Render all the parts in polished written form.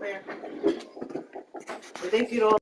fair. I think you'd all.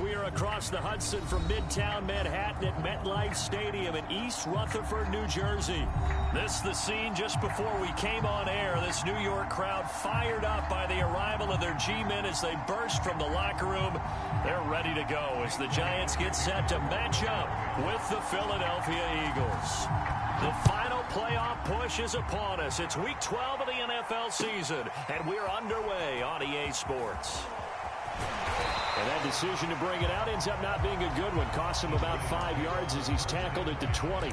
We are across the Hudson from Midtown Manhattan at MetLife Stadium in East Rutherford, New Jersey. This is the scene just before we came on air. This New York crowd fired up by the arrival of their G-men as they burst from the locker room. They're ready to go as the Giants get set to match up with the Philadelphia Eagles. The final playoff push is upon us. It's Week 12 of the NFL season, and we're underway on EA Sports. And that decision to bring it out ends up not being a good one. Costs him about 5 yards as he's tackled at the 20.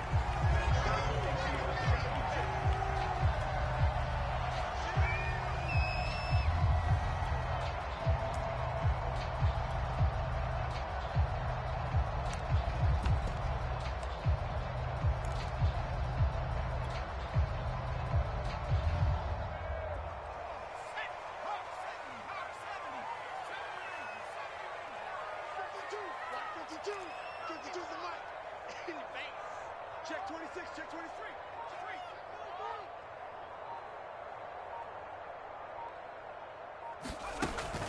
Check 26, check 23.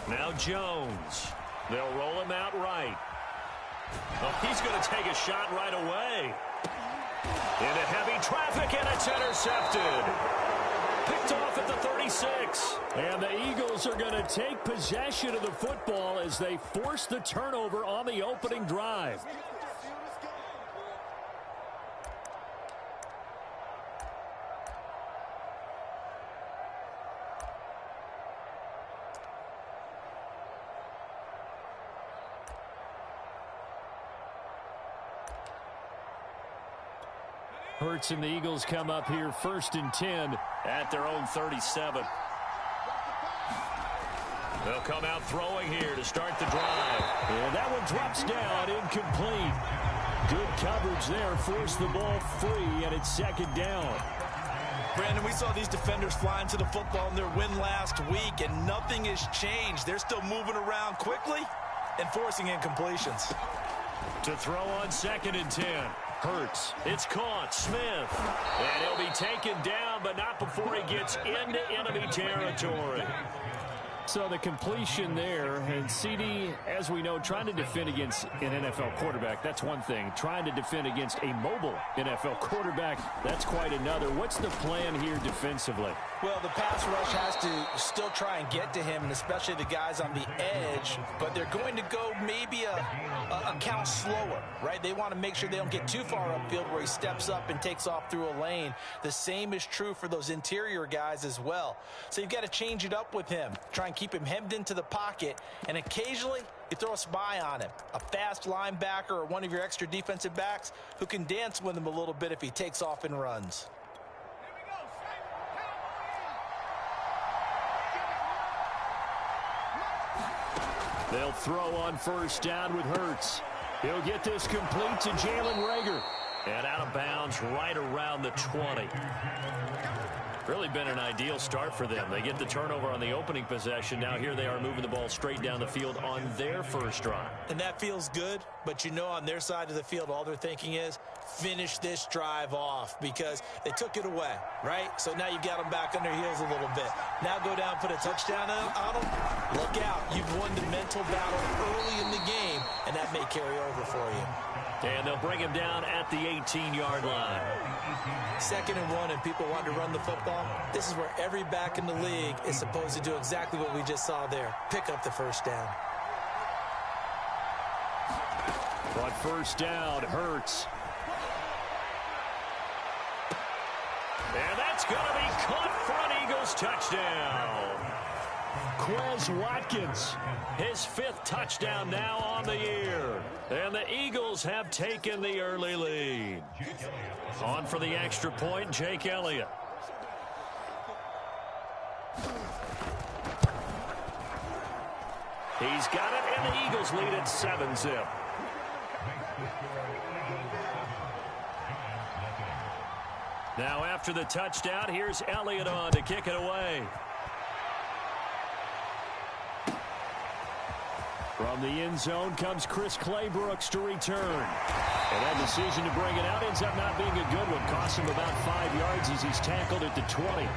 Now Jones. They'll roll him out right. Oh, he's going to take a shot right away. Into heavy traffic, and it's intercepted. Picked off at the 36. And the Eagles are going to take possession of the football as they force the turnover on the opening drive. Hurts and the Eagles come up here 1st and 10 at their own 37. They'll come out throwing here to start the drive. And that one drops down, incomplete. Good coverage there, forced the ball free, and it's 2nd down. Brandon, we saw these defenders flying to the football in their win last week, and nothing has changed. They're still moving around quickly and forcing incompletions. To throw on 2nd and 10. Hurts. It's caught. Smith. And he'll be taken down, but not before he gets into enemy territory. So the completion there, and CD, as we know, trying to defend against an NFL quarterback, that's one thing. Trying to defend against a mobile NFL quarterback, that's quite another. What's the plan here defensively? Well, the pass rush has to still try and get to him, and especially the guys on the edge, but they're going to go maybe a count slower, right? They want to make sure they don't get too far upfield where he steps up and takes off through a lane. The same is true for those interior guys as well. So you've got to change it up with him. Try and keep him hemmed into the pocket, and occasionally you throw a spy on him, a fast linebacker or one of your extra defensive backs who can dance with him a little bit if he takes off and runs. They'll throw on 1st down with Hurts. He'll get this complete to Jalen Reagor. And out of bounds right around the 20. Really been an ideal start for them. They get the turnover on the opening possession. Now here they are moving the ball straight down the field on their first drive. And that feels good, but you know on their side of the field all they're thinking is finish this drive off because they took it away, right? So now you got them back on their heels a little bit. Now go down, put a touchdown on them. Look out. You've won the mental battle early in the game, and that may carry over for you. And they'll bring him down at the 18-yard line. 2nd and 1, and people want to run the football. This is where every back in the league is supposed to do exactly what we just saw there. Pick up the 1st down. But 1st down, Hurts. And that's going to be caught for an Eagles touchdown. Quez Watkins. His 5th touchdown now on the year. And the Eagles have taken the early lead. On for the extra point, Jake Elliott. He's got it, and the Eagles lead at 7-zip. Now after the touchdown, here's Elliott on to kick it away. From the end zone comes Chris Claybrooks to return. And that decision to bring it out ends up not being a good one. Costs him about 5 yards as he's tackled at the 20.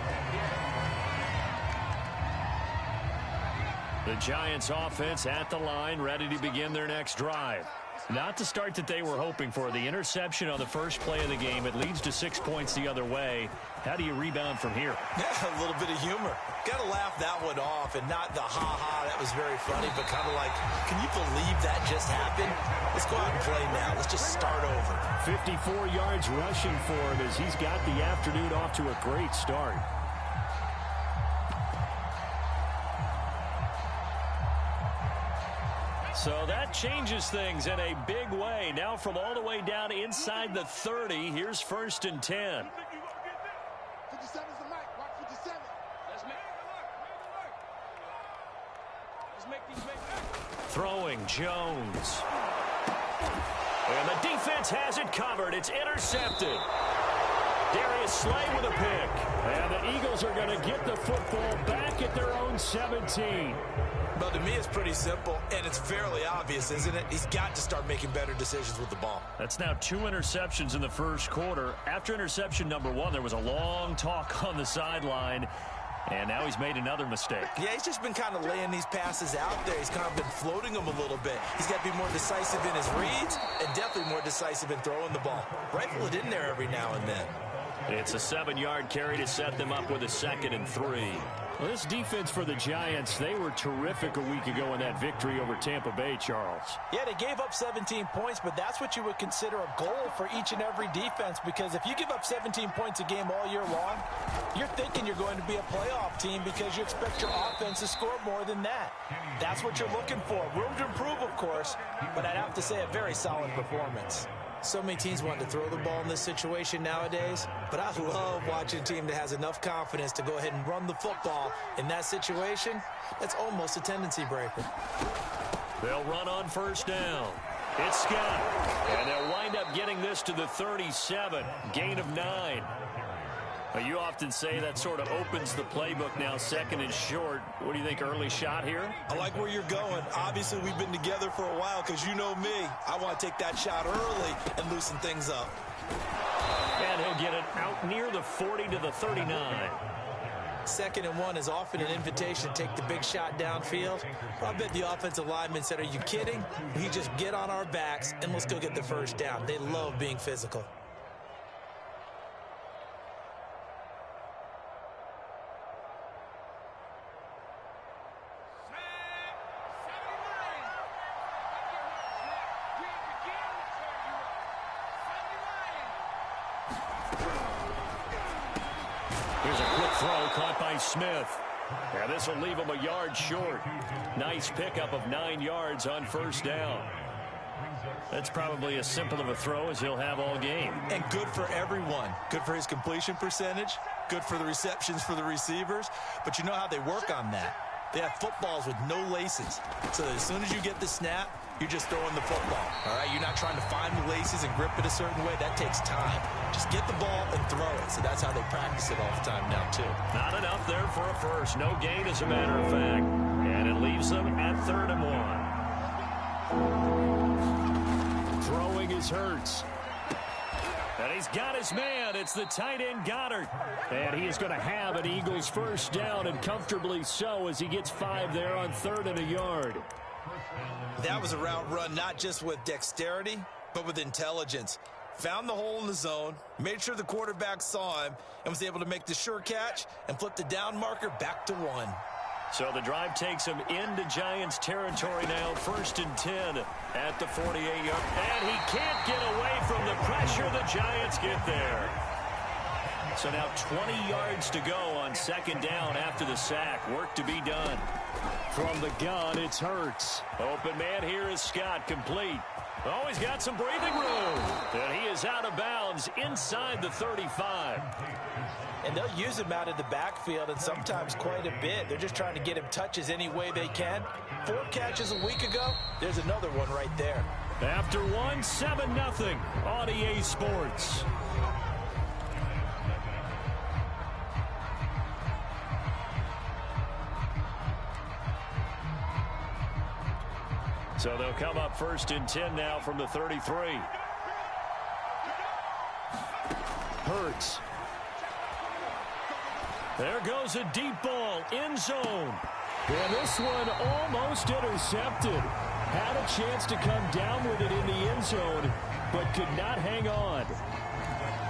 The Giants offense at the line, ready to begin their next drive. Not the start that they were hoping for. The interception on the first play of the game. It leads to 6 points the other way. How do you rebound from here? Yeah, a little bit of humor. Got to laugh that one off, and not the ha-ha, that was very funny, but kind of like, can you believe that just happened? Let's go out and play now. Let's just start over. 54 yards rushing for him as he's got the afternoon off to a great start. So that changes things in a big way. Now from all the way down inside the 30, here's 1st and 10. 57's the mic. Watch 57. Let's make these make. Throwing Jones. And the defense has it covered. It's intercepted. Darius Slay with a pick. And the Eagles are going to get the football back at their own 17. Well, to me, it's pretty simple, and it's fairly obvious, isn't it? He's got to start making better decisions with the ball. That's now 2 interceptions in the first quarter. After interception number 1, there was a long talk on the sideline, and now he's made another mistake. Yeah, he's just been kind of laying these passes out there. He's kind of been floating them a little bit. He's got to be more decisive in his reads and definitely more decisive in throwing the ball. Rifle it in there every now and then. It's a 7-yard carry to set them up with a 2nd and 3. Well, this defense for the Giants, they were terrific a week ago in that victory over Tampa Bay, Charles. Yeah, they gave up 17 points, but that's what you would consider a goal for each and every defense, because if you give up 17 points a game all year long, you're thinking you're going to be a playoff team because you expect your offense to score more than that. That's what you're looking for. Room to improve, of course, but I'd have to say a very solid performance. So many teams want to throw the ball in this situation nowadays, but I love watching a team that has enough confidence to go ahead and run the football in that situation. That's almost a tendency breaker. They'll run on 1st down. It's Scott, and they'll wind up getting this to the 37, gain of 9. Well, you often say that sort of opens the playbook now, 2nd and short. What do you think, early shot here? I like where you're going. Obviously, we've been together for a while because you know me. I want to take that shot early and loosen things up. And he'll get it out near the 40 to the 39. 2nd and 1 is often an invitation to take the big shot downfield. I bet the offensive lineman said, are you kidding? We just get on our backs and let's go get the 1st down. They love being physical. Here's a quick throw caught by Smith. And this will leave him a yard short. Nice pickup of 9 yards on 1st down. That's probably as simple of a throw as he'll have all game. And good for everyone. Good for his completion percentage. Good for the receptions for the receivers. But you know how they work on that. They have footballs with no laces. So as soon as you get the snap, you're just throwing the football. All right, you're not trying to find the laces and grip it a certain way. That takes time. Just get the ball and throw it. So that's how they practice it all the time now, too. Not enough there for a first. No gain, as a matter of fact. And it leaves them at 3rd and 1. Throwing is Hurts. And he's got his man. It's the tight end Goddard. And he is going to have an Eagles 1st down, and comfortably so, as he gets 5 there on 3rd and a yard. That was a route run not just with dexterity, but with intelligence. Found the hole in the zone, made sure the quarterback saw him, and was able to make the sure catch and flip the down marker back to 1. So the drive takes him into Giants territory now, 1st and 10 at the 48-yard. And he can't get away from the pressure. The Giants get there. So now 20 yards to go on 2nd down after the sack. Work to be done. From the gun, it's Hurts. Open man here is Scott, complete. Oh, he's got some breathing room. And he is out of bounds inside the 35. And they'll use him out of the backfield, and sometimes quite a bit. They're just trying to get him touches any way they can. 4 catches a week ago. There's another one right there. After one, 7-0 on EA Sports. So they'll come up 1st and 10 now from the 33. Hurts. There goes a deep ball, end zone. And this one almost intercepted. Had a chance to come down with it in the end zone, but could not hang on.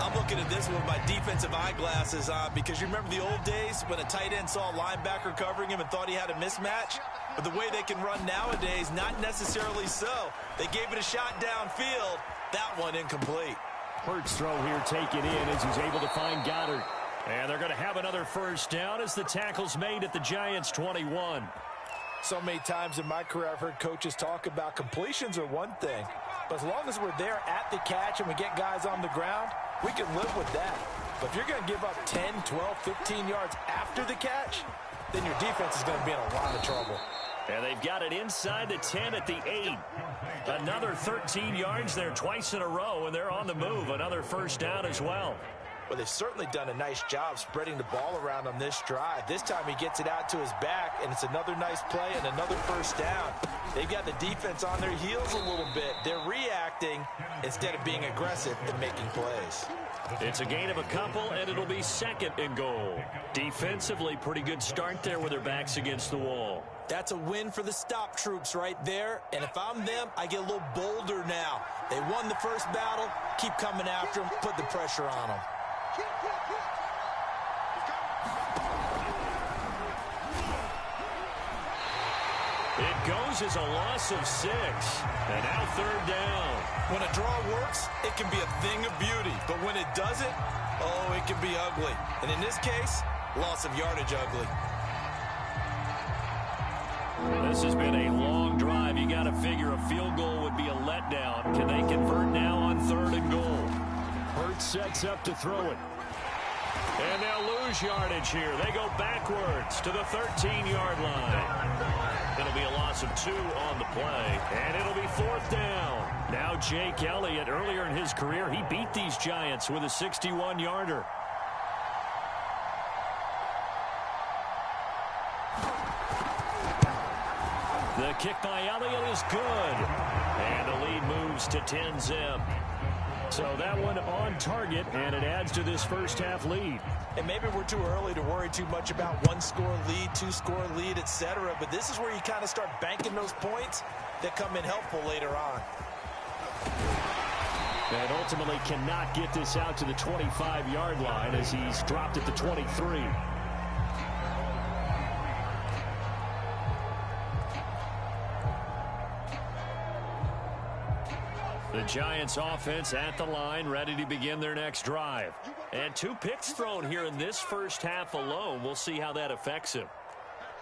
I'm looking at this one with my defensive eyeglasses on because you remember the old days when a tight end saw a linebacker covering him and thought he had a mismatch? But the way they can run nowadays, not necessarily so. They gave it a shot downfield. That one incomplete. Hurts throw here taken in as he's able to find Goddard. And they're going to have another first down as the tackle's made at the Giants' 21. So many times in my career I've heard coaches talk about completions are one thing. But as long as we're there at the catch and we get guys on the ground, we can live with that. But if you're going to give up 10, 12, 15 yards after the catch, then your defense is going to be in a lot of trouble. And they've got it inside the 10 at the 8. Another 13 yards there twice in a row, and they're on the move. Another first down as well. Well, they've certainly done a nice job spreading the ball around on this drive. This time he gets it out to his back, and it's another nice play and another first down. They've got the defense on their heels a little bit. They're reacting instead of being aggressive and making plays. It's a gain of a couple, and it'll be 2nd and goal. Defensively, pretty good start there with their backs against the wall. That's a win for the stop troops right there. And if I'm them, I get a little bolder now. They won the first battle. Keep coming after them. Put the pressure on them. It goes as a loss of 6. And now 3rd down. When a draw works, it can be a thing of beauty. But when it doesn't, oh, it can be ugly. And in this case, loss of yardage ugly. This has been a long drive. You got to figure a field goal would be a letdown. Can they convert now on 3rd and goal? Hurts sets up to throw it. And they'll lose yardage here. They go backwards to the 13-yard line. It'll be a loss of 2 on the play, and it'll be 4th down. Now Jake Elliott, earlier in his career, he beat these Giants with a 61-yarder. The kick by Elliott is good. And the lead moves to 10-zip. So that one on target, and it adds to this first half lead. And maybe we're too early to worry too much about 1-score lead, 2-score lead, etc. But this is where you kind of start banking those points that come in helpful later on. And ultimately cannot get this out to the 25-yard line as he's dropped at the 23. The Giants offense at the line, ready to begin their next drive. And 2 picks thrown here in this first half alone. We'll see how that affects him.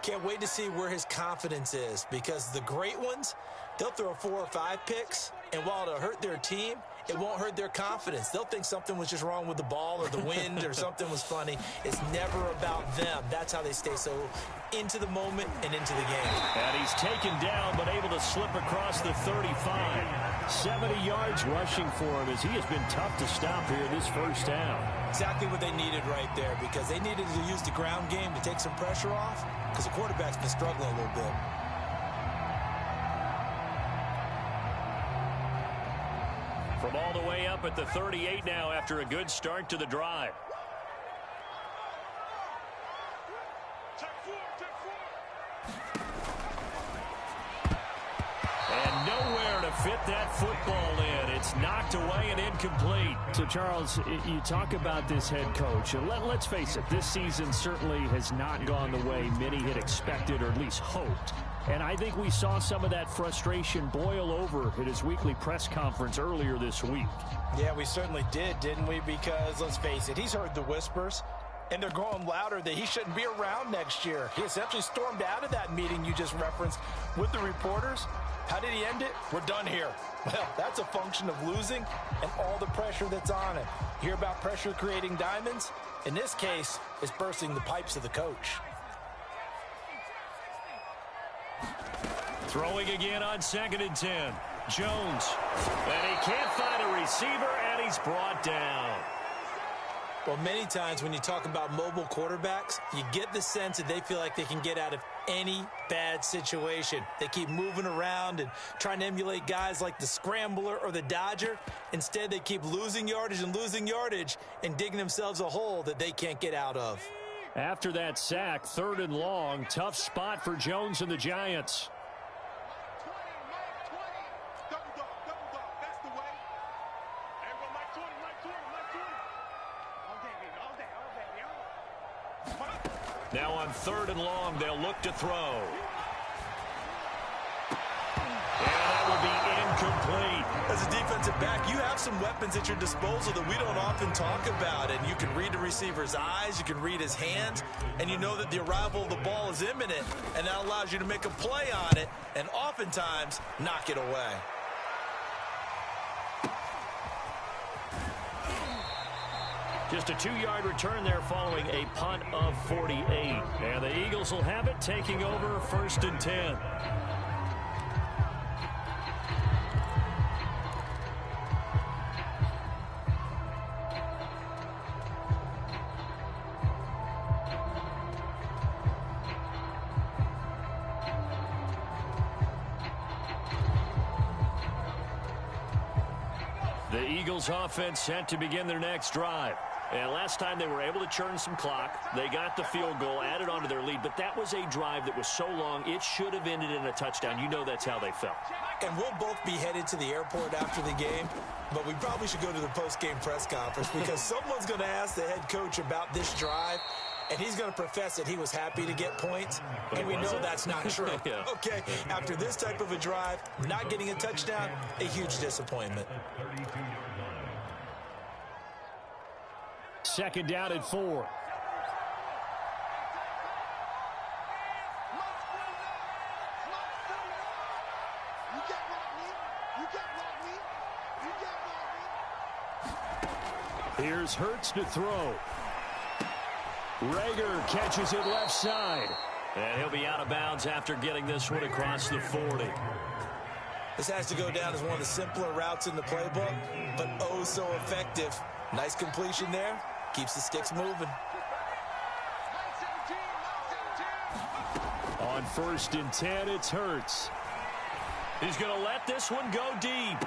Can't wait to see where his confidence is, because the great ones, they'll throw 4 or 5 picks, and while it'll hurt their team, it won't hurt their confidence. They'll think something was just wrong with the ball or the wind or something was funny. It's never about them. That's how they stay so into the moment and into the game. And he's taken down but able to slip across the 35. 70 yards rushing for him as he has been tough to stop here this first down. Exactly what they needed right there, because they needed to use the ground game to take some pressure off, because the quarterback's been struggling a little bit. From all the way up at the 38 now after a good start to the drive. And nowhere to fit that football in. It's knocked away and incomplete. So, Charles, you talk about this head coach. And let's face it, this season certainly has not gone the way many had expected or at least hoped. And I think we saw some of that frustration boil over at his weekly press conference earlier this week. Yeah, we certainly did, didn't we? Because, let's face it, he's heard the whispers. and they're growing louder that he shouldn't be around next year. He essentially stormed out of that meeting you just referenced with the reporters. How did he end it? We're done here. Well, that's a function of losing and all the pressure that's on it. Hear about pressure creating diamonds? In this case, it's bursting the pipes of the coach. Throwing again on 2nd and 10. Jones. And he can't find a receiver, and he's brought down. Well, many times when you talk about mobile quarterbacks, you get the sense that they feel like they can get out of any bad situation. They keep moving around and trying to emulate guys like the Scrambler or the Dodger. Instead, they keep losing yardage and digging themselves a hole that they can't get out of. After that sack, 3rd and long, tough spot for Jones and the Giants. Now on 3rd and long, they'll look to throw. And that will be incomplete. As a defensive back, you have some weapons at your disposal that we don't often talk about. And you can read the receiver's eyes, you can read his hands, and you know that the arrival of the ball is imminent. And that allows you to make a play on it and oftentimes knock it away. Just a 2-yard return there following a punt of 48. And the Eagles will have it, taking over 1st and 10. The Eagles offense set to begin their next drive. And last time they were able to churn some clock. They got the field goal, added on to their lead, but that was a drive that was so long, it should have ended in a touchdown. You know that's how they felt. And we'll both be headed to the airport after the game, but we probably should go to the post-game press conference because someone's going to ask the head coach about this drive, and he's going to profess that he was happy to get points, and we know that's not true. Yeah. Okay, after this type of a drive, not getting a touchdown, a huge disappointment. 2nd down and 4. Here's Hurts to throw. Reagor catches it left side. And he'll be out of bounds after getting this one across the 40. This has to go down as one of the simpler routes in the playbook, but oh so effective. Nice completion there. Keeps the sticks moving. On 1st and 10, it's Hurts. He's going to let this one go deep.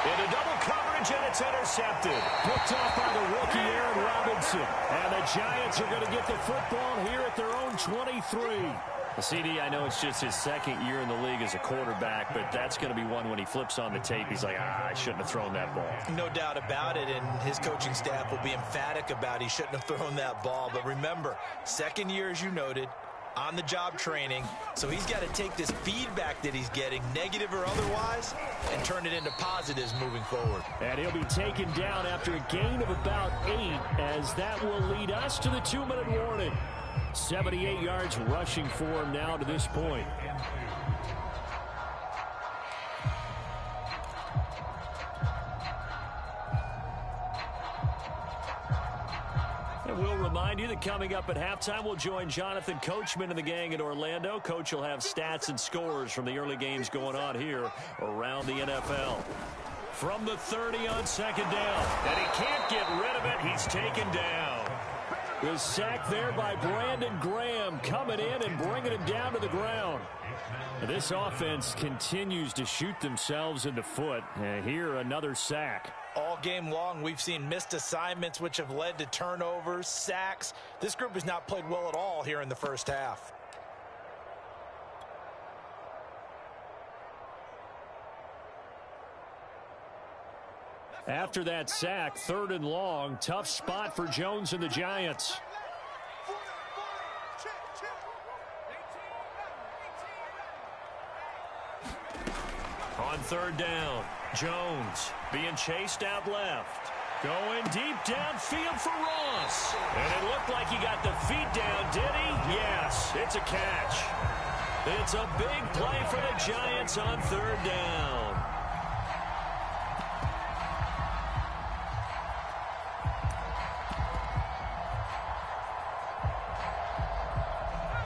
Into double coverage, and it's intercepted. Picked off by the rookie Aaron Robinson. And the Giants are going to get the football here at their own 23. CD, I know it's just his 2nd year in the league as a quarterback, but that's going to be one when he flips on the tape, he's like, I shouldn't have thrown that ball. No doubt about it, and his coaching staff will be emphatic about he shouldn't have thrown that ball. But remember, 2nd year, as you noted, on-the-job training, so he's got to take this feedback that he's getting, negative or otherwise, and turn it into positives moving forward. And he'll be taken down after a gain of about 8, as that will lead us to the 2-minute warning. 78 yards rushing for him now to this point. And we'll remind you that coming up at halftime, we'll join Jonathan Coachman and the gang in Orlando. Coach will have stats and scores from the early games going on here around the NFL. From the 30 on 2nd down. And he can't get rid of it. He's taken down. The sack there by Brandon Graham, coming in and bringing him down to the ground. This offense continues to shoot themselves in the foot. Here, another sack. All game long, we've seen missed assignments, which have led to turnovers, sacks. This group has not played well at all here in the first half. After that sack, 3rd and long, tough spot for Jones and the Giants. On 3rd down, Jones being chased out left. Going deep downfield for Ross. And it looked like he got the feet down, did he? Yes, it's a catch. It's a big play for the Giants on third down.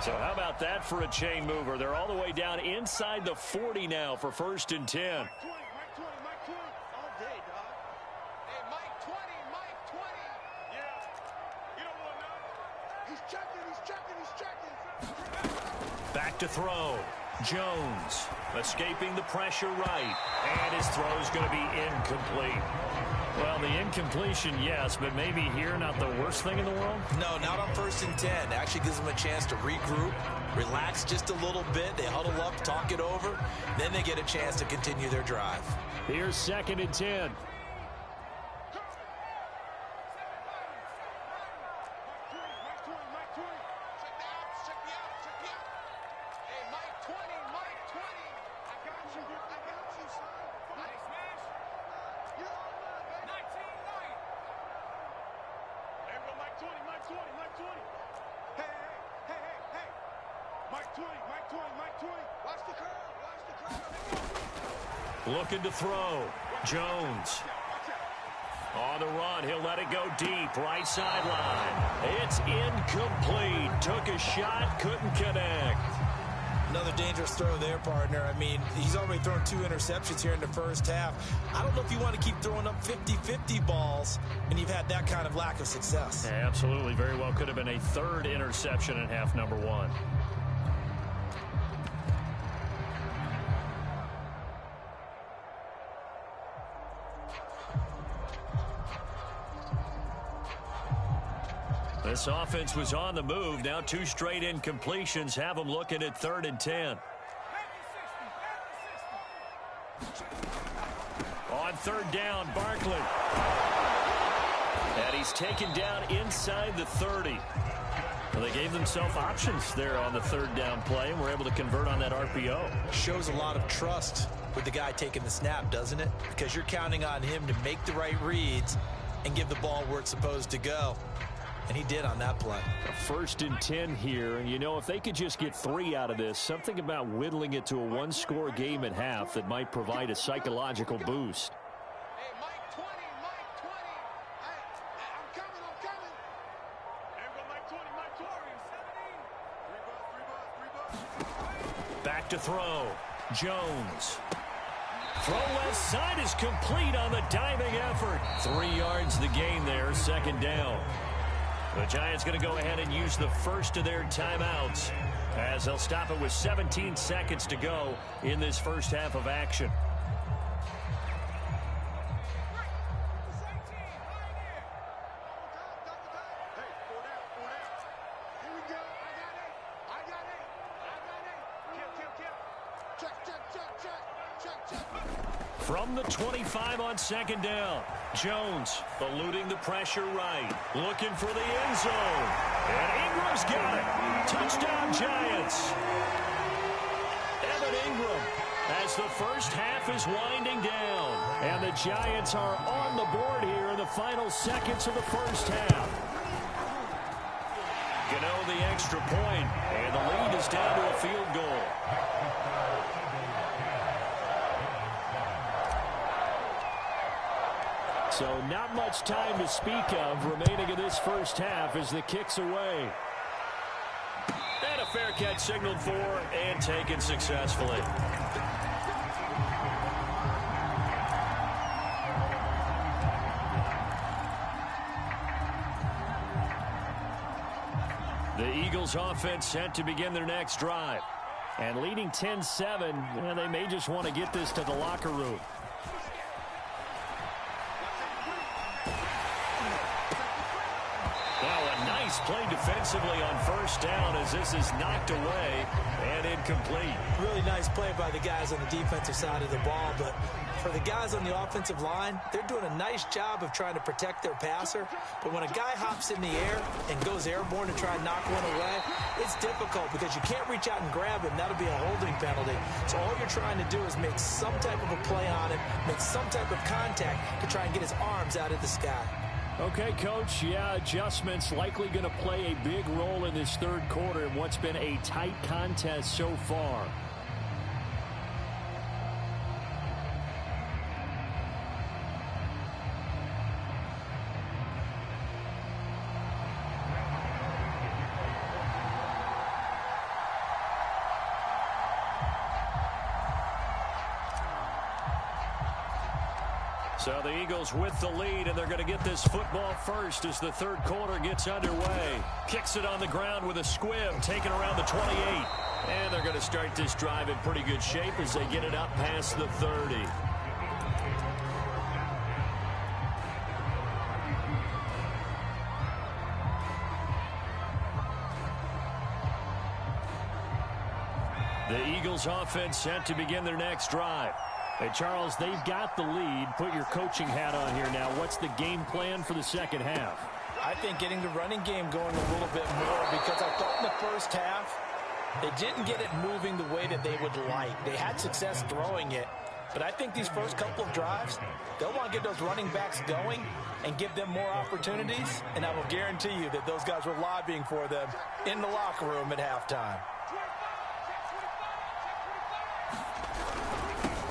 So how about that for a chain mover? They're all the way down inside the 40 now for 1st and 10. Mike 20. All day, dog. Hey, Mike 20. Yeah. You don't want none. He's checking. Back to throw. Jones escaping the pressure right. And his throw's going to be incomplete. Well, the incompletion, yes, but maybe here not the worst thing in the world? No, not on 1st and 10. Actually gives them a chance to regroup, relax just a little bit. They huddle up, talk it over. Then they get a chance to continue their drive. Here's 2nd and 10. Looking to throw. Jones. On the run, he'll let it go deep. Right sideline. It's incomplete. Took a shot, couldn't connect. Another dangerous throw there, partner. I mean, he's already thrown 2 interceptions here in the first half. I don't know if you want to keep throwing up 50-50 balls, and you've had that kind of lack of success. Yeah, absolutely. Very well could have been a 3rd interception in half number 1. This offense was on the move. Now 2 straight incompletions have them looking at 3rd and 10. On 3rd down, Barkley. And he's taken down inside the 30. Well, they gave themselves options there on the 3rd down play and were able to convert on that RPO. Shows a lot of trust with the guy taking the snap, doesn't it? Because you're counting on him to make the right reads and give the ball where it's supposed to go. And he did on that play. 1st and 10 here. And, you know, if they could just get 3 out of this, something about whittling it to a 1-score game at half that might provide a psychological boost. Hey, Mike 20. Hey, I'm coming. There we go, Mike 20. 3 balls. Back to throw. Jones. Throw left side is complete on the diving effort. 3 yards the gain there, 2nd down. The Giants going to go ahead and use the first of their timeouts as they'll stop it with 17 seconds to go in this first half of action. From the 25 on 2nd down. Jones eluding the pressure right. Looking for the end zone. And Ingram's got it. Touchdown, Giants. Evan Ingram as the first half is winding down. And the Giants are on the board here in the final seconds of the first half. Gano the extra point. And the lead is down to a field goal. So not much time to speak of remaining in this first half as the kick's away. And a fair catch signaled for and taken successfully. The Eagles offense set to begin their next drive. And leading 10-7, they may just want to get this to the locker room. Nice play defensively on first down as this is knocked away and incomplete. Really nice play by the guys on the defensive side of the ball, but for the guys on the offensive line, they're doing a nice job of trying to protect their passer. But when a guy hops in the air and goes airborne to try and knock one away, it's difficult because you can't reach out and grab him. That'll be a holding penalty. So all you're trying to do is make some type of a play on him, make some type of contact to try and get his arms out of the sky. Okay, Coach, yeah, adjustments likely going to play a big role in this third quarter in what's been a tight contest so far. So the Eagles with the lead, and they're going to get this football first as the third quarter gets underway. Kicks it on the ground with a squib, taken around the 28. And they're going to start this drive in pretty good shape as they get it up past the 30. The Eagles offense set to begin their next drive. Hey, Charles, they've got the lead. Put your coaching hat on here now. What's the game plan for the second half? I think getting the running game going a little bit more because I thought in the first half they didn't get it moving the way that they would like. They had success throwing it, but I think these first couple of drives, they'll want to get those running backs going and give them more opportunities, and I will guarantee you that those guys were lobbying for them in the locker room at halftime.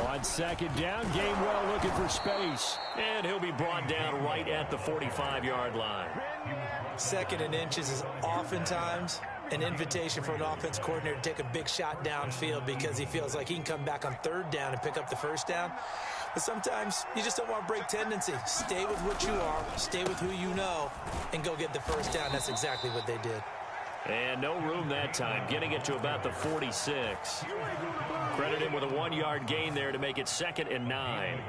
On second down, Gainwell looking for space. And he'll be brought down right at the 45-yard line. Second and inches is oftentimes an invitation for an offense coordinator to take a big shot downfield because he feels like he can come back on third down and pick up the first down. But sometimes you just don't want to break tendency. Stay with what you are, stay with who you know, and go get the first down. That's exactly what they did. And no room that time, getting it to about the 46. Credit him with a 1-yard gain there to make it 2nd and 9.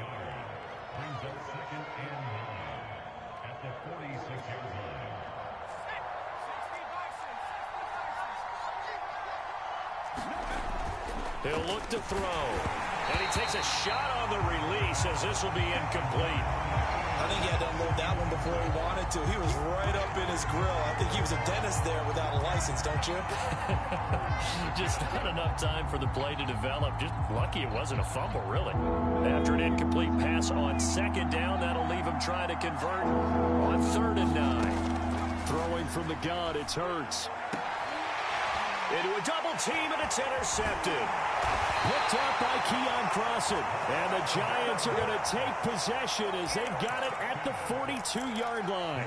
He'll look to throw. And he takes a shot on the release as this will be incomplete. I think he had to unload that one before he wanted to. He was right up in his grill. I think he was a dentist there without a license, don't you? Just not enough time for the play to develop. Just lucky it wasn't a fumble, really. After an incomplete pass on second down, that'll leave him trying to convert on 3rd and 9. Throwing from the gun, it's Hurts. Into a double team, and it's intercepted. Picked up by Keon Crossan. And the Giants are going to take possession as they've got it at the 42-yard line.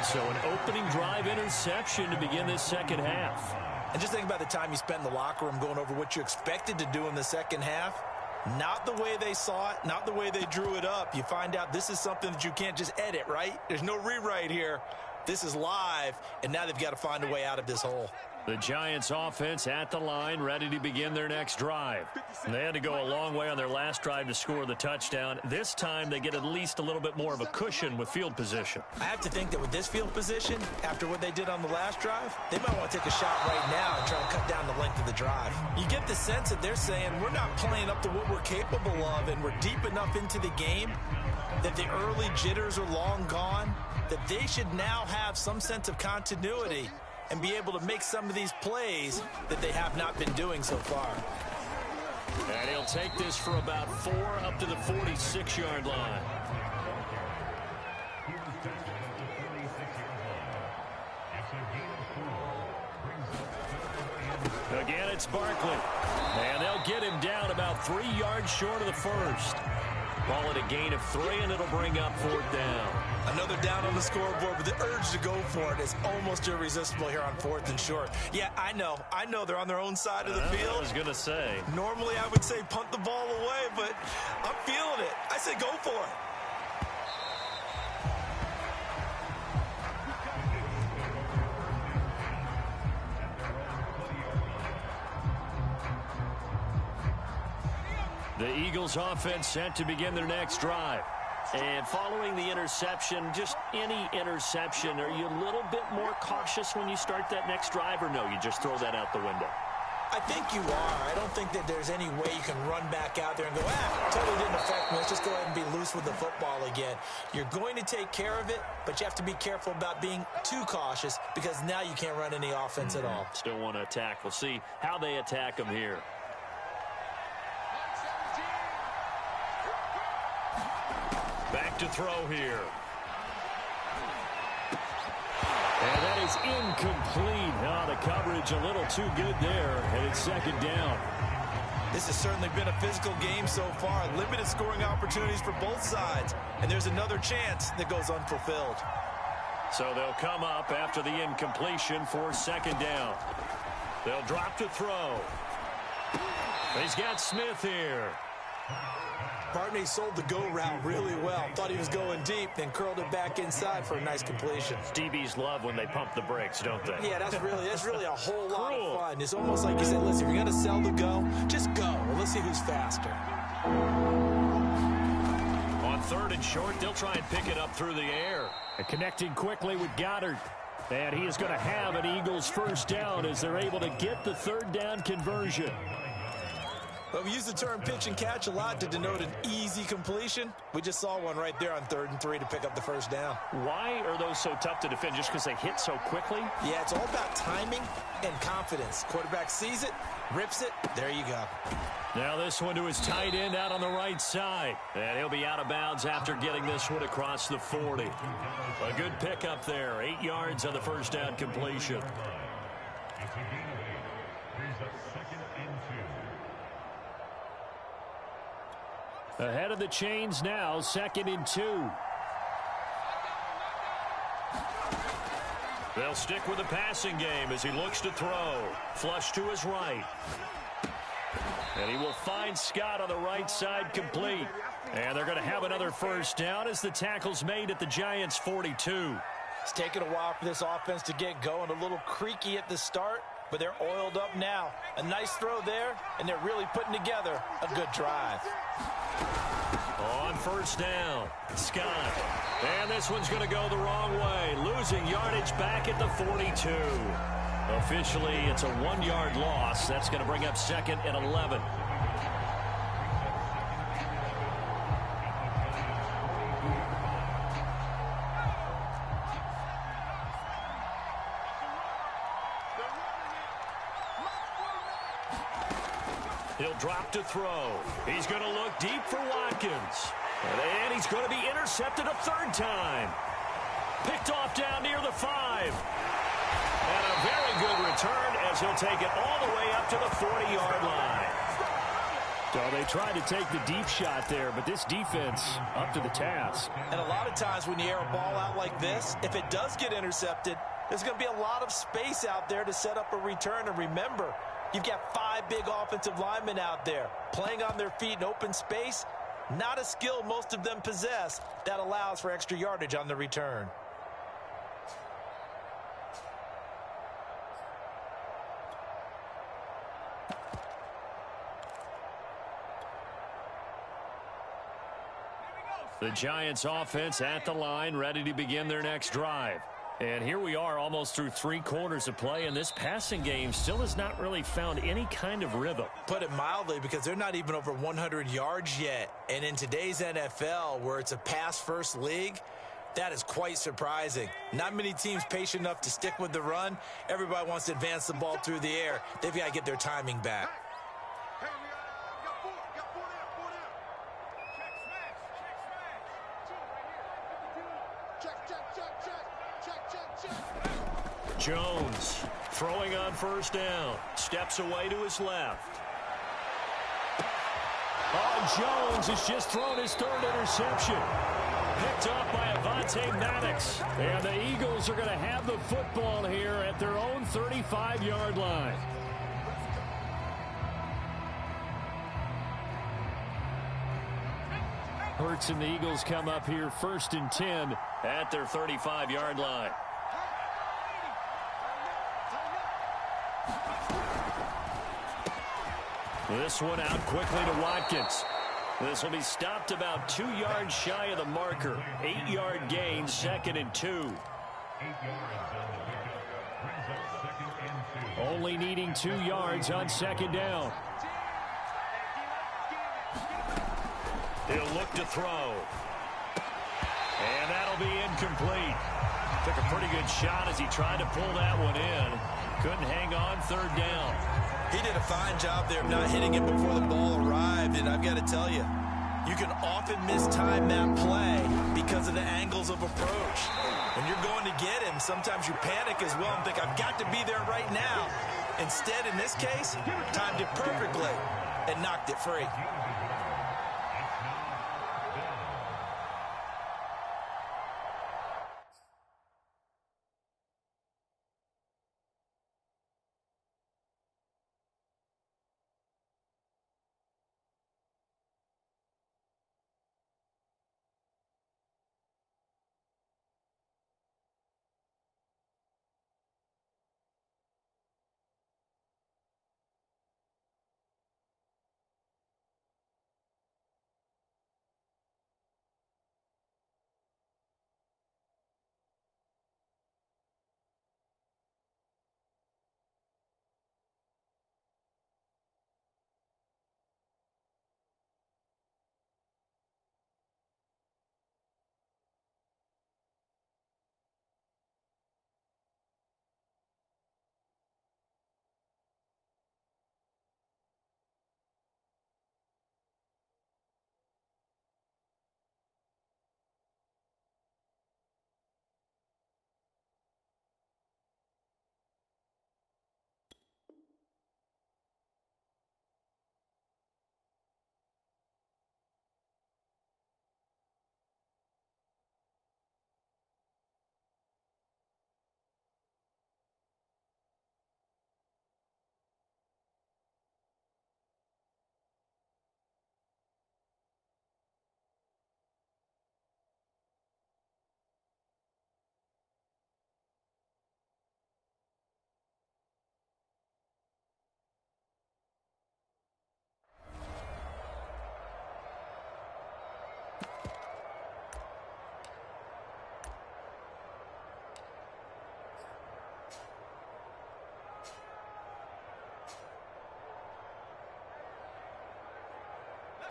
So an opening drive interception to begin this second half. And just think about the time you spent in the locker room going over what you expected to do in the second half. Not the way they saw it, not the way they drew it up. You find out this is something that you can't just edit, right? There's no rewrite here. This is live, and now they've got to find a way out of this hole. The Giants offense at the line, ready to begin their next drive. They had to go a long way on their last drive to score the touchdown. This time they get at least a little bit more of a cushion with field position. I have to think that with this field position, after what they did on the last drive, they might want to take a shot right now and try to cut down the length of the drive. You get the sense that they're saying we're not playing up to what we're capable of, and we're deep enough into the game that the early jitters are long gone, that they should now have some sense of continuity and be able to make some of these plays that they have not been doing so far. And he'll take this for about 4 up to the 46-yard line. Again, it's Barkley. And they'll get him down about 3 yards short of the first. Call it a gain of 3, and it'll bring up 4th down. Another down on the scoreboard, but the urge to go for it is almost irresistible here on 4th and short. Yeah, I know they're on their own side of the field. I was going to say. Normally I would say punt the ball away, but I'm feeling it. I say go for it. The Eagles offense set to begin their next drive. And following the interception, just any interception, are you a little bit more cautious when you start that next drive, or no, you just throw that out the window? I think you are. I don't think that there's any way you can run back out there and go, totally didn't affect me. Let's just go ahead and be loose with the football again. You're going to take care of it, but you have to be careful about being too cautious because now you can't run any offense at all. Still want to attack. We'll see how they attack them here. Back to throw here. And that is incomplete. Oh, the coverage a little too good there, and it's second down. This has certainly been a physical game so far. Limited scoring opportunities for both sides. And there's another chance that goes unfulfilled. So they'll come up after the incompletion for second down. They'll drop to throw. He's got Smith here. Barney sold the go route really well. Thought he was going deep, then curled it back inside for a nice completion. DBs love when they pump the brakes, don't they? Yeah, that's really a whole lot of fun. It's almost like you said, listen, if you're going to sell the go, just go. Well, let's see who's faster. On third and short, they'll try and pick it up through the air. And connecting quickly with Goddard. And he is going to have an Eagles first down as they're able to get the third down conversion. Well, we use the term pitch and catch a lot to denote an easy completion. We just saw one right there on 3rd and 3 to pick up the first down. Why are those so tough to defend? Just because they hit so quickly? Yeah, it's all about timing and confidence. Quarterback sees it, rips it, there you go. Now this one to his tight end out on the right side. And he'll be out of bounds after getting this one across the 40. A good pickup there. 8 yards on the first down completion. Ahead of the chains now, 2nd and 2. They'll stick with the passing game as he looks to throw. Flush to his right. And he will find Scott on the right side complete. And they're going to have another first down as the tackle's made at the Giants' 42. It's taken a while for this offense to get going. A little creaky at the start, but they're oiled up now. A nice throw there, and they're really putting together a good drive. On first down, Scott. And this one's going to go the wrong way. Losing yardage back at the 42. Officially, it's a 1-yard loss. That's going to bring up 2nd and 11. He'll drop to throw. He's going to look deep for Watkins. And he's going to be intercepted a 3rd time. Picked off down near the 5. And a very good return as he'll take it all the way up to the 40-yard line. So they tried to take the deep shot there, but this defense up to the task. And a lot of times when you air a ball out like this, if it does get intercepted, there's going to be a lot of space out there to set up a return. And remember, you've got 5 big offensive linemen out there playing on their feet in open space. Not a skill most of them possess that allows for extra yardage on the return. The Giants offense at the line, ready to begin their next drive. And here we are almost through 3 quarters of play, and this passing game still has not really found any kind of rhythm. Put it mildly, because they're not even over 100 yards yet. And in today's NFL, where it's a pass-first league, that is quite surprising. Not many teams patient enough to stick with the run. Everybody wants to advance the ball through the air. They've got to get their timing back. Hey, we got 4 down. Check. Jones throwing on first down. Steps away to his left. Oh, Jones has just thrown his 3rd interception. Picked up by Avonte Maddox. And the Eagles are going to have the football here at their own 35-yard line. Hurts and the Eagles come up here 1st and 10 at their 35-yard line. This one out quickly to Watkins. This will be stopped about 2 yards shy of the marker. 8-yard gain, 2nd and 2. Only needing 2 yards on 2nd down. He'll look to throw. And that'll be incomplete. Took a pretty good shot as he tried to pull that one in. Couldn't hang on 3rd down. He did a fine job there of not hitting it before the ball arrived, and I've got to tell you, you can often mistime that play because of the angles of approach. When you're going to get him, sometimes you panic as well and think, I've got to be there right now. Instead, in this case, timed it perfectly and knocked it free.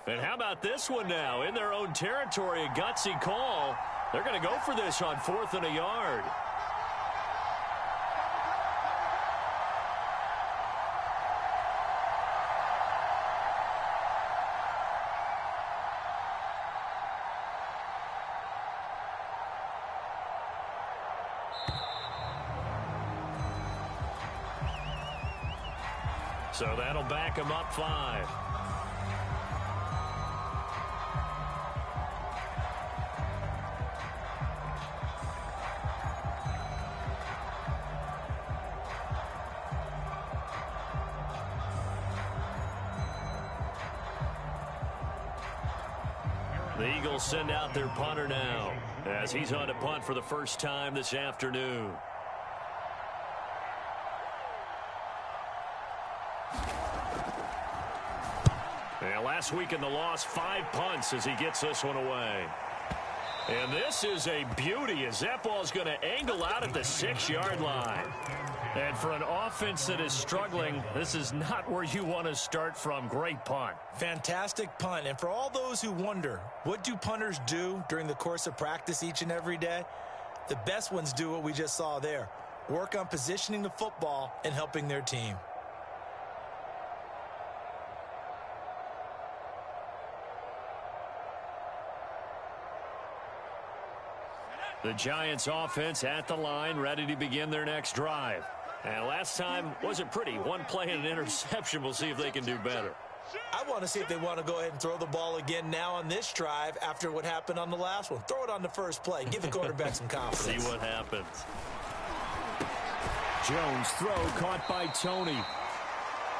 And how about this one now? In their own territory, a gutsy call. They're going to go for this on 4th and a yard. So that'll back them up 5. The Eagles send out their punter now as he's on to punt for the first time this afternoon. And last week in the loss, 5 punts as he gets this one away. And this is a beauty as that ball's going to angle out at the 6-yard line. And for an offense that is struggling, this is not where you want to start from. Great punt. Fantastic punt. And for all those who wonder, what do punters do during the course of practice each and every day? The best ones do what we just saw there. Work on positioning the football and helping their team. The Giants offense at the line, ready to begin their next drive. And last time wasn't pretty. One play and an interception. We'll see if they can do better. I want to see if they want to go ahead and throw the ball again now on this drive after what happened on the last one. Throw it on the first play. Give the quarterback some confidence. See what happens. Jones throw caught by Tony.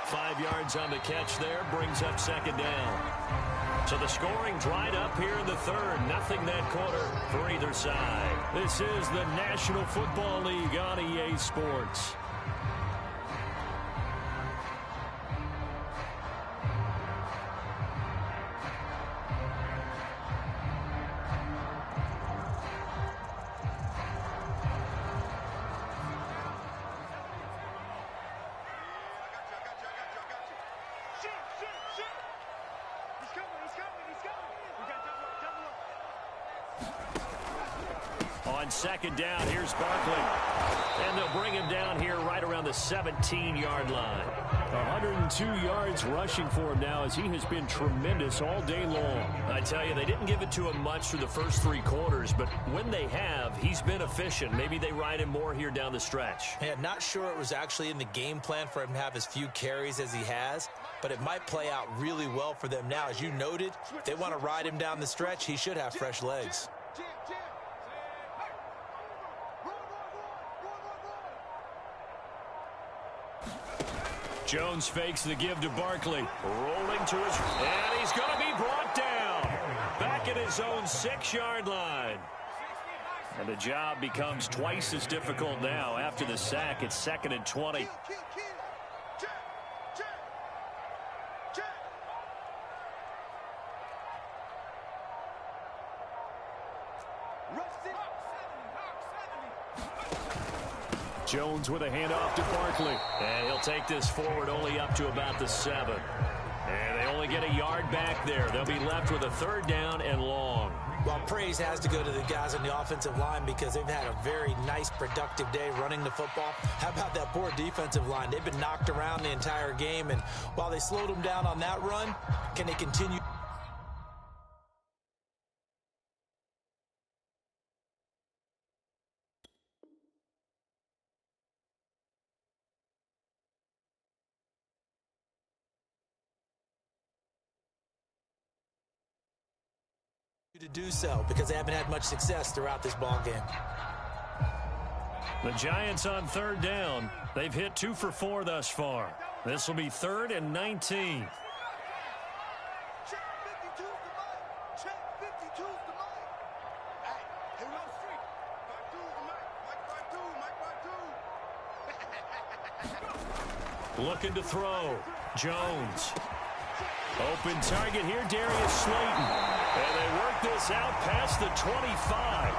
5 yards on the catch there, brings up 2nd down. So the scoring dried up here in the 3rd. Nothing that quarter for either side. This is the National Football League on EA Sports. He's coming. We got double up. On second down, here's Barkley. And they'll bring him down here right around the 17-yard line. 102 yards rushing for him now as he has been tremendous all day long. I tell you, they didn't give it to him much through the first 3 quarters, but when they have, he's been efficient. Maybe they ride him more here down the stretch. Yeah, not sure it was actually in the game plan for him to have as few carries as he has, but it might play out really well for them now. As you noted, if they want to ride him down the stretch, he should have fresh legs. Jones fakes the give to Barkley. Rolling to his... And he's going to be brought down. Back at his own 6-yard line. And the job becomes twice as difficult now. After the sack, it's 2nd and 20. Jones with a handoff to Barkley. And he'll take this forward only up to about the 7. And they only get a yard back there. They'll be left with a 3rd down and long. Well, praise has to go to the guys on the offensive line because they've had a very nice, productive day running the football. How about that poor defensive line? They've been knocked around the entire game, and while they slowed them down on that run, can they continue? To do so because they haven't had much success throughout this ball game. The Giants on 3rd down. They've hit 2 for 4 thus far. This will be 3rd and 19. Looking to throw. Jones. Open target here, Darius Slayton. And they work this out past the 25.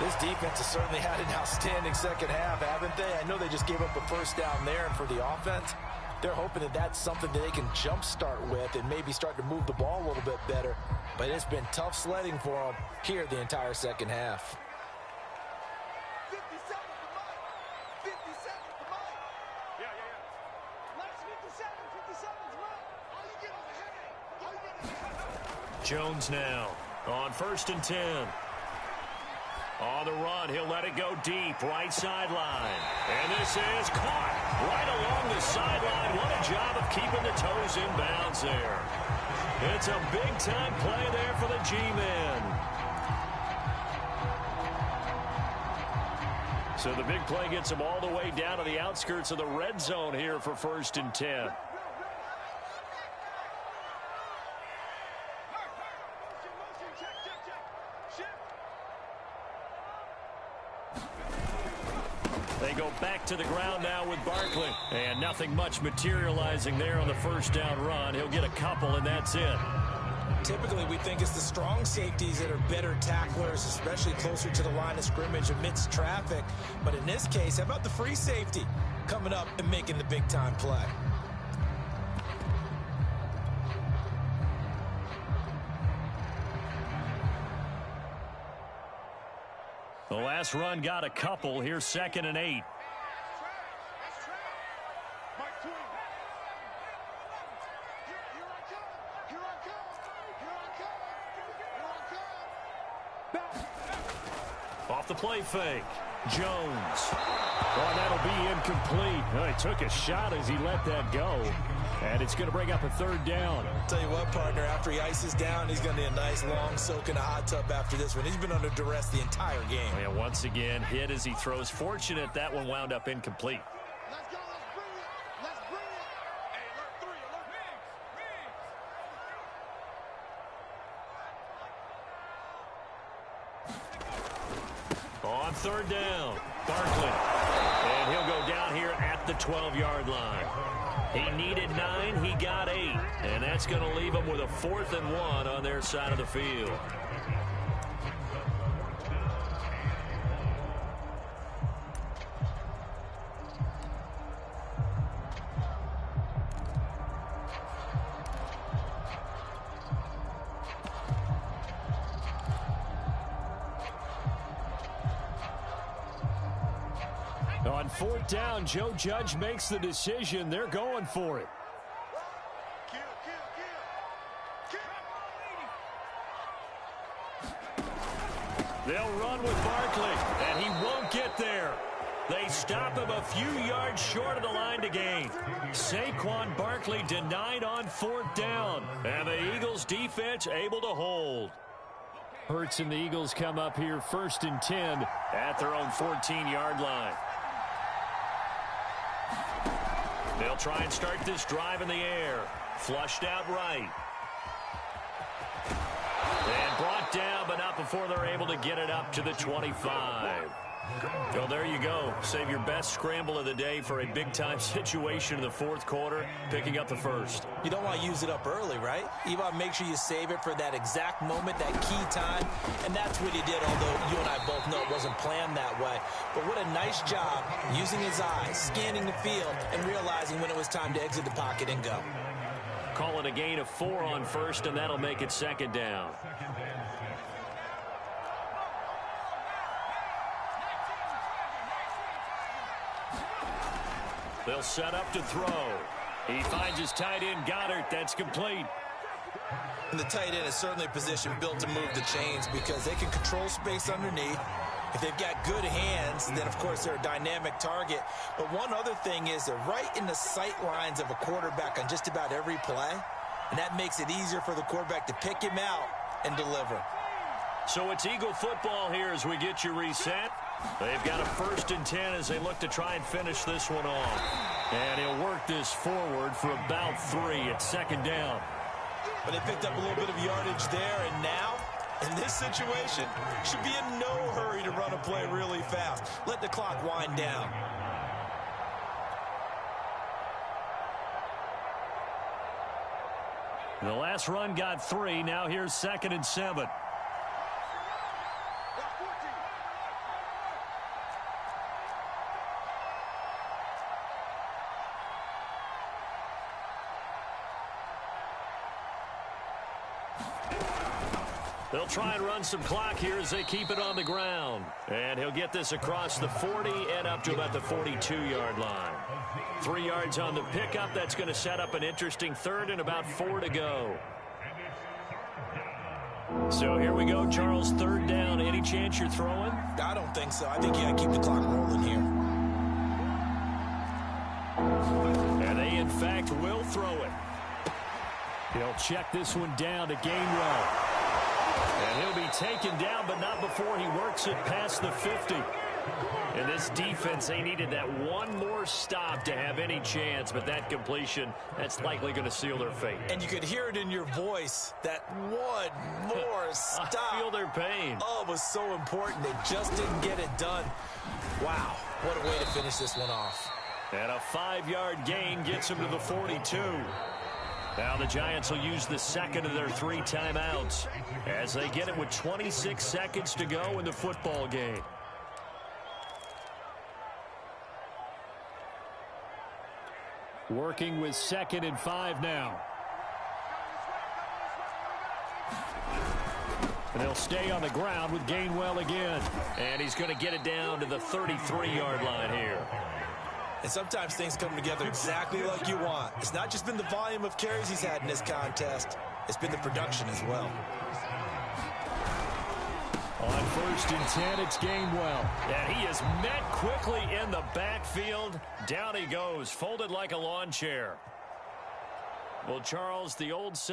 This defense has certainly had an outstanding second half, haven't they? I know they just gave up a 1st down there, and for the offense, they're hoping that that's something that they can jumpstart with and maybe start to move the ball a little bit better. But it's been tough sledding for them here the entire second half. 50 seconds for Mike. 50 seconds for Mike. Yeah. Last 50 seconds, Mike. All you get is a headache. Jones now on 1st and 10. On the run, he'll let it go deep, right sideline. And this is caught right along the sideline. What a job of keeping the toes in bounds there. It's a big-time play there for the G-men. So the big play gets them all the way down to the outskirts of the red zone here for 1st and 10. They go back to the ground now with Barkley. And nothing much materializing there on the 1st down run. He'll get a couple, and that's it. Typically, we think it's the strong safeties that are better tacklers, especially closer to the line of scrimmage amidst traffic. But in this case, how about the free safety coming up and making the big-time play? The last run got a couple. Here's 2nd and 8. Off the play fake. Jones. Oh, that'll be incomplete. Oh, he took a shot as he let that go. And it's going to bring up a 3rd down. Tell you what, partner, after he ices down, he's going to need a nice long soak in a hot tub after this one. He's been under duress the entire game. Yeah, once again, hit as he throws. Fortunate that one wound up incomplete. Let's go. Let's bring it. Hey, alert 3, alert. On 3rd down, Barkley. And he'll go down here at the 12-yard line. He needed 9, he got 8. And that's going to leave him with a 4th and 1 on their side of the field. On fourth down, Joe Judge makes the decision. They're going for it. Kill. They'll run with Barkley, and he won't get there. They stop him a few yards short of the line to gain. Saquon Barkley denied on fourth down, and the Eagles defense able to hold. Hurts and the Eagles come up here 1st and 10 at their own 14-yard line. They'll try and start this drive in the air. Flushed out right. And brought down, but not before they're able to get it up to the 25. Well, there you go. Save your best scramble of the day for a big-time situation in the fourth quarter, picking up the first. You don't want to use it up early, right? You want to make sure you save it for that exact moment, that key time, and that's what he did, although you and I both know it wasn't planned that way. But what a nice job using his eyes, scanning the field, and realizing when it was time to exit the pocket and go. Call it a gain of 4 on first, and that'll make it second down. They'll set up to throw. He finds his tight end, Goddard. That's complete. And the tight end is certainly a position built to move the chains because they can control space underneath. If they've got good hands, then, of course, they're a dynamic target. But one other thing is they're right in the sight lines of a quarterback on just about every play, and that makes it easier for the quarterback to pick him out and deliver. So it's Eagle football here as we get you reset. They've got a 1st and 10 as they look to try and finish this one off. And he'll work this forward for about 3 at second down. But they picked up a little bit of yardage there, and now, in this situation, should be in no hurry to run a play really fast. Let the clock wind down. The last run got 3. Now here's 2nd and 7. They'll try and run some clock here as they keep it on the ground. And he'll get this across the 40 and up to about the 42-yard line. 3 yards on the pickup. That's going to set up an interesting 3rd and about 4 to go. So here we go, Charles. 3rd down. Any chance you're throwing? I don't think so. I think you got to keep the clock rolling here. And they, in fact, will throw it. He'll check this one down to Gainwell. And he'll be taken down, but not before he works it past the 50. And this defense, they needed that one more stop to have any chance, but that completion, that's likely going to seal their fate. And you could hear it in your voice, that one more stop. I feel their pain. Oh, it was so important. They just didn't get it done. Wow, what a way to finish this one off. And a 5-yard gain gets him to the 42. Now the Giants will use the 2nd of their 3 timeouts as they get it with 26 seconds to go in the football game. Working with 2nd and 5 now. And they'll stay on the ground with Gainwell again. And he's going to get it down to the 33-yard line here. And sometimes things come together exactly like you want. It's not just been the volume of carries he's had in this contest. It's been the production as well. On 1st and 10, it's Gainwell. And he is met quickly in the backfield. Down he goes, folded like a lawn chair. Well, Charles, the old